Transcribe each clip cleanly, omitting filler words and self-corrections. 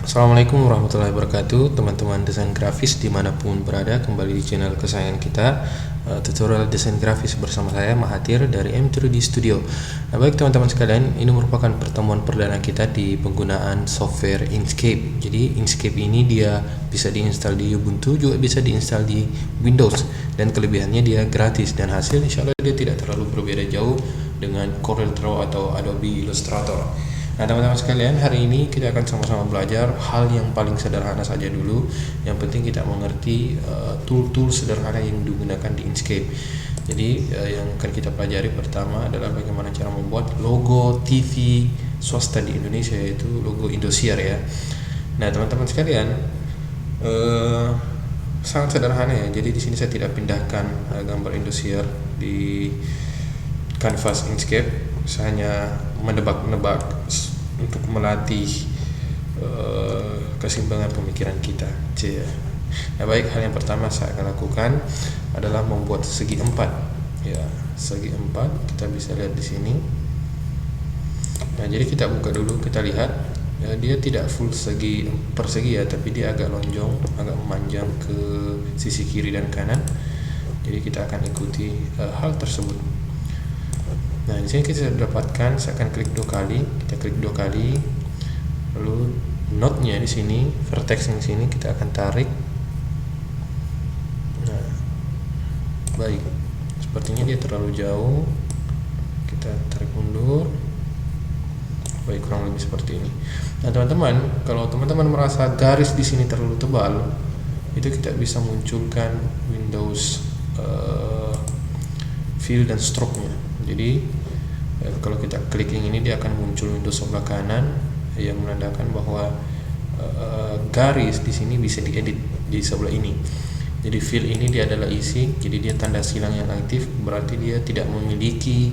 Assalamualaikum warahmatullahi wabarakatuh, teman-teman desain grafis dimanapun berada. Kembali di channel kesayangan kita, tutorial desain grafis bersama saya Mahathir dari M3D Studio. Nah, baik teman-teman sekalian, ini merupakan pertemuan perdana kita di penggunaan software Inkscape. Jadi Inkscape ini dia bisa diinstal di Ubuntu, juga bisa diinstal di Windows, dan kelebihannya dia gratis, dan hasil insya Allah dia tidak terlalu berbeda jauh dengan CorelDRAW atau Adobe Illustrator. Nah teman-teman sekalian, hari ini kita akan sama-sama belajar hal yang paling sederhana saja dulu. Yang penting kita mengerti tool-tool sederhana yang digunakan di Inkscape. Jadi yang akan kita pelajari pertama adalah bagaimana cara membuat logo TV swasta di Indonesia, yaitu logo Indosiar ya. Nah teman-teman sekalian, sangat sederhana ya. Jadi di sini saya tidak pindahkan gambar Indosiar di kanvas Inkscape. Saya hanya menebak-nebak untuk melatih keseimbangan pemikiran kita. Nah baik, hal yang pertama saya akan lakukan adalah membuat segi 4 ya. Segi 4 kita bisa lihat di sini. Nah jadi kita buka dulu, kita lihat ya, dia tidak full segi persegi ya, tapi dia agak lonjong, agak memanjang ke sisi kiri dan kanan. Jadi kita akan ikuti hal tersebut. Nah di sini kita dapatkan, saya akan klik 2 kali, kita klik 2 kali, lalu node-nya di sini, vertex di sini kita akan tarik. Nah, baik, sepertinya dia terlalu jauh, kita tarik mundur. Baik, kurang lebih seperti ini. Nah teman-teman, kalau teman-teman merasa garis di sini terlalu tebal, itu kita bisa munculkan Windows fill dan stroke-nya. Jadi kalau kita klik yang ini, dia akan muncul Windows sebelah kanan yang menandakan bahwa garis di sini bisa diedit di sebelah ini. Jadi fill ini dia adalah isi, jadi dia tanda silang yang aktif, berarti dia tidak memiliki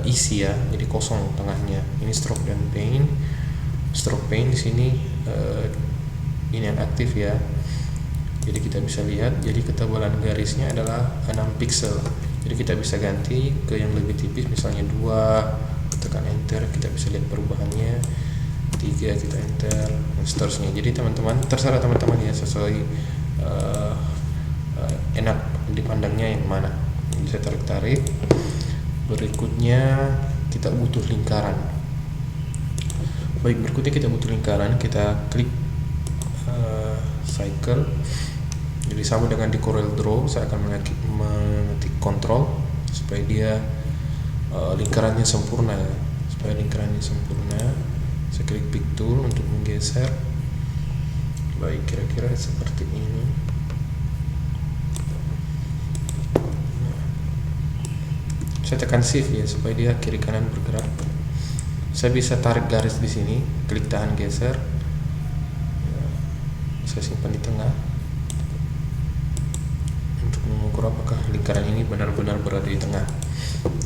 isi ya, jadi kosong tengahnya. Ini stroke dan paint. Stroke paint di sini ini yang aktif ya. Jadi kita bisa lihat, jadi ketebalan garisnya adalah 6 pixel. Jadi kita bisa ganti ke yang lebih tipis, misalnya 2, tekan enter, kita bisa lihat perubahannya. 3, kita enter, dan seterusnya. Jadi teman-teman, terserah teman-teman ya, sesuai enak dipandangnya yang mana. Bisa tarik-tarik. Berikutnya kita butuh lingkaran. Baik, berikutnya kita butuh lingkaran, kita klik cycle. Jadi sama dengan di CorelDRAW, saya akan mengetik Ctrl supaya dia lingkarannya sempurna ya. Supaya lingkarannya sempurna, saya klik Pick Tool untuk menggeser. Baik, kira-kira seperti ini. Saya tekan Shift ya supaya dia kiri kanan bergerak. Saya bisa tarik garis di sini, klik tahan geser. Saya simpan di tengah untuk mengukur apakah lingkaran ini benar-benar berada di tengah.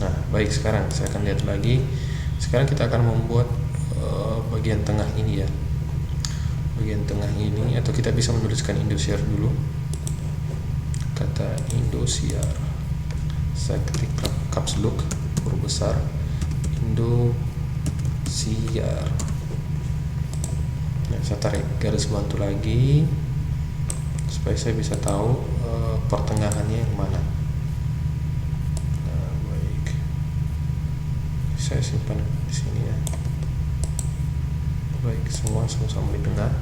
Nah baik, sekarang saya akan lihat lagi. Sekarang kita akan membuat bagian tengah ini ya, bagian tengah ini, atau kita bisa menuliskan Indosiar dulu, kata Indosiar. Saya klik caps lock, huruf besar, Indosiar. Nah, saya tarik garis bantu lagi supaya saya bisa tahu pertengahannya yang mana. Nah, baik, saya simpan di sini ya. Baik, semua sama-sama di tengah.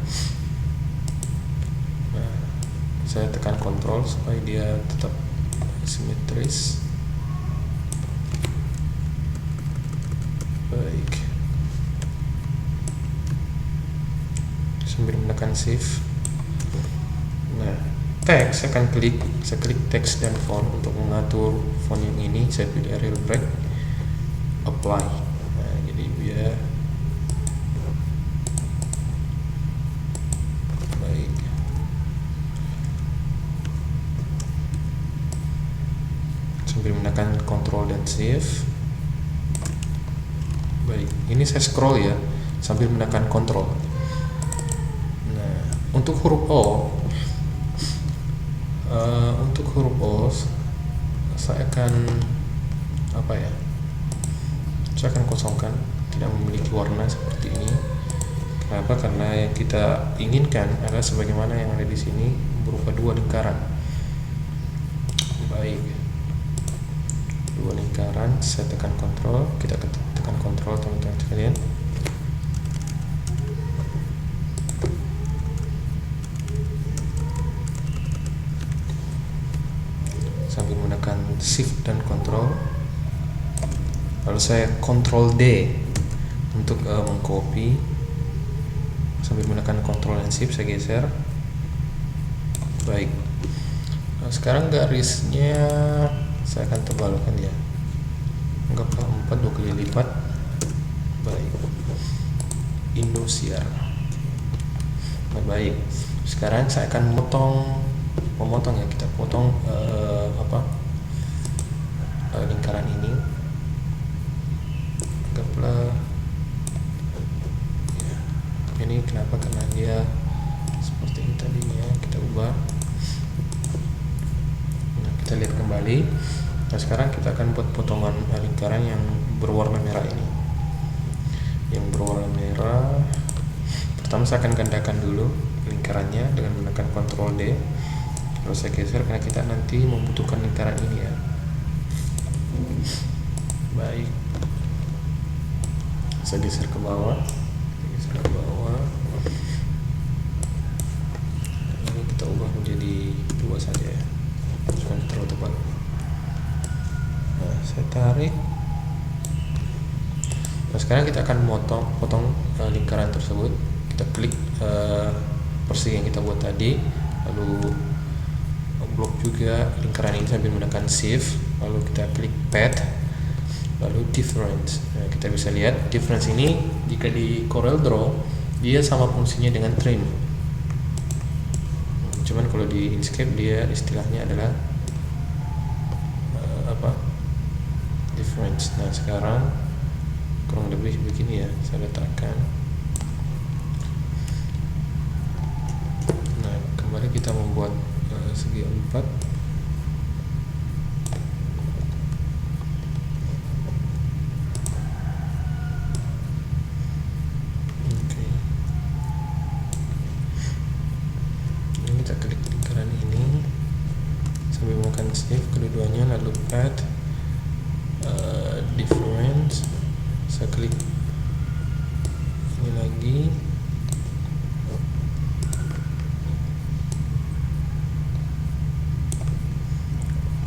Nah, saya tekan Ctrl supaya dia tetap simetris. Baik, sambil menekan Shift. Nah, teks saya akan klik, saya klik teks dan font. Untuk mengatur font yang ini, saya pilih Arial Break, apply. Nah, jadi biar baik. Sambil menekan Ctrl dan Shift. Baik, ini saya scroll ya sambil menekan Ctrl. Nah, untuk huruf O, saya akan saya akan kosongkan, tidak memiliki warna seperti ini. Kenapa? Karena yang kita inginkan adalah sebagaimana yang ada di sini, berupa dua lingkaran. Baik, dua lingkaran. Saya tekan kontrol, kita tekan kontrol teman-teman sekalian. Sambil menekan shift dan kontrol, lalu saya kontrol D untuk mengcopy. Sambil menekan kontrol dan shift saya geser. Baik, nah, sekarang garisnya saya akan tebalkan ya, anggaplah 4 2 kali lipat. Baik, Indosiar. Nah, baik, sekarang saya akan memotong ya, kita potong lingkaran ini. Anggaplah ya, ini kenapa, karena dia seperti ini tadinya, kita ubah. Nah, kita lihat kembali. Nah, sekarang kita akan buat potongan lingkaran yang berwarna merah ini. Yang berwarna merah, pertama saya akan gandakan dulu lingkarannya dengan menekan Ctrl D. Lalu saya geser karena kita nanti membutuhkan lingkaran ini ya. Baik, saya geser ke bawah, ini kita ubah menjadi 2 saja ya, jangan terlalu tebal. Nah, saya tarik. Nah, sekarang kita akan potong lingkaran tersebut. Kita klik persegi yang kita buat tadi, lalu blok juga lingkaran ini sambil menekan shift, lalu kita klik pad, lalu difference. Nah, kita bisa lihat difference ini jika di Corel Draw dia sama fungsinya dengan trim, cuman kalau di Inkscape dia istilahnya adalah difference. Nah, sekarang kurang lebih begini ya, saya letakkan. Nah, kembali kita membuat segi 4. Oke. Ini kita klik lingkaran ini sambil menekan shift kedua-duanya, lalu pad, difference, saya klik ini lagi.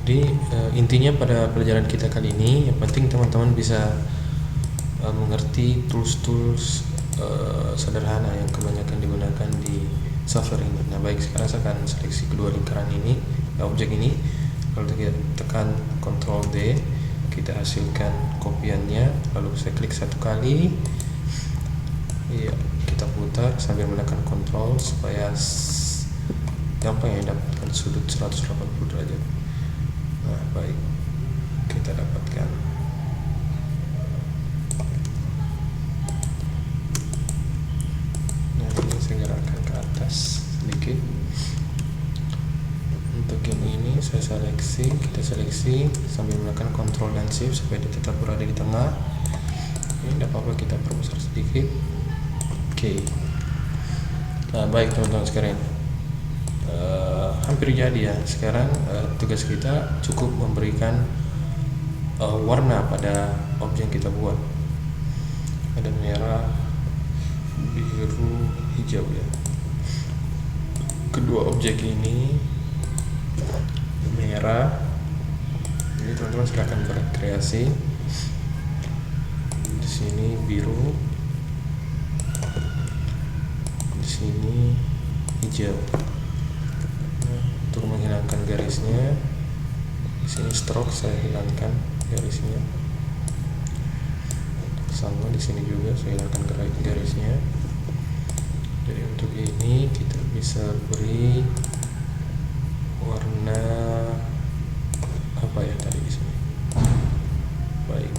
Jadi intinya pada pelajaran kita kali ini, yang penting teman-teman bisa mengerti tools-tools sederhana yang kebanyakan digunakan di software ini. Nah, baik, sekarang saya akan seleksi kedua lingkaran ini, objek ini, lalu kita tekan Ctrl D, kita hasilkan kopiannya, lalu saya klik 1 kali, ya, kita putar sambil menekan Ctrl supaya gampang ya dapatkan sudut 180 derajat. Nah, baik, kita dapatkan. Nah, ini saya gerakkan ke atas sedikit. Untuk yang ini saya kita seleksi sambil menekan Ctrl dan Shift supaya dia tetap berada di tengah. Ini tidak apa-apa, kita perbesar sedikit. Oke. Nah, baik teman-teman sekalian, hampir jadi ya. Sekarang tugas kita cukup memberikan warna pada objek yang kita buat. Ada merah, biru, hijau ya. Kedua objek ini merah. Jadi teman-teman silakan berkreasi. Di sini biru, di sini hijau. Untuk menghilangkan garisnya, di sini stroke saya hilangkan garisnya. Sama di sini juga saya hilangkan garisnya. Jadi untuk ini kita bisa beri warna apa ya tadi di sini. Baik.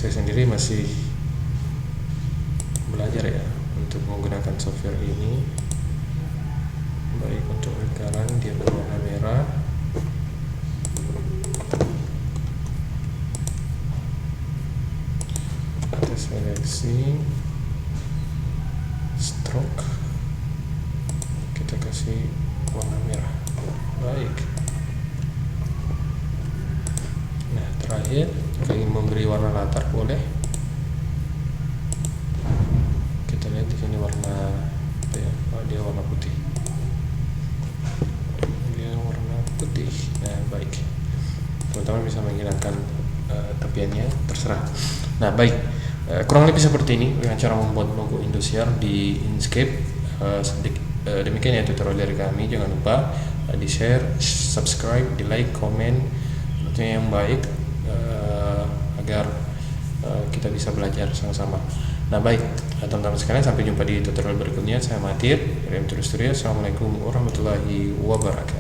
Saya sendiri masih belajar ya untuk menggunakan software ini. Baik, untuk lingkaran dia warna merah. Baik. Nah, terakhir jika ingin memberi warna latar boleh. Kita lihat di sini warna dia warna putih. Dia warna putih. Nah, baik. Teman-teman bisa menghilangkan tepiannya, terserah. Nah, baik. Kurang lebih seperti ini dengan cara membuat logo Indosiar di Inkscape. Demikian ya tutorial dari kami. Jangan lupa di share, subscribe, di like, komen, tentunya yang baik agar kita bisa belajar sama-sama. Nah, baik teman-teman sekalian, sampai jumpa di tutorial berikutnya. Saya Mahathir dari M Studio. Assalamualaikum warahmatullahi wabarakatuh.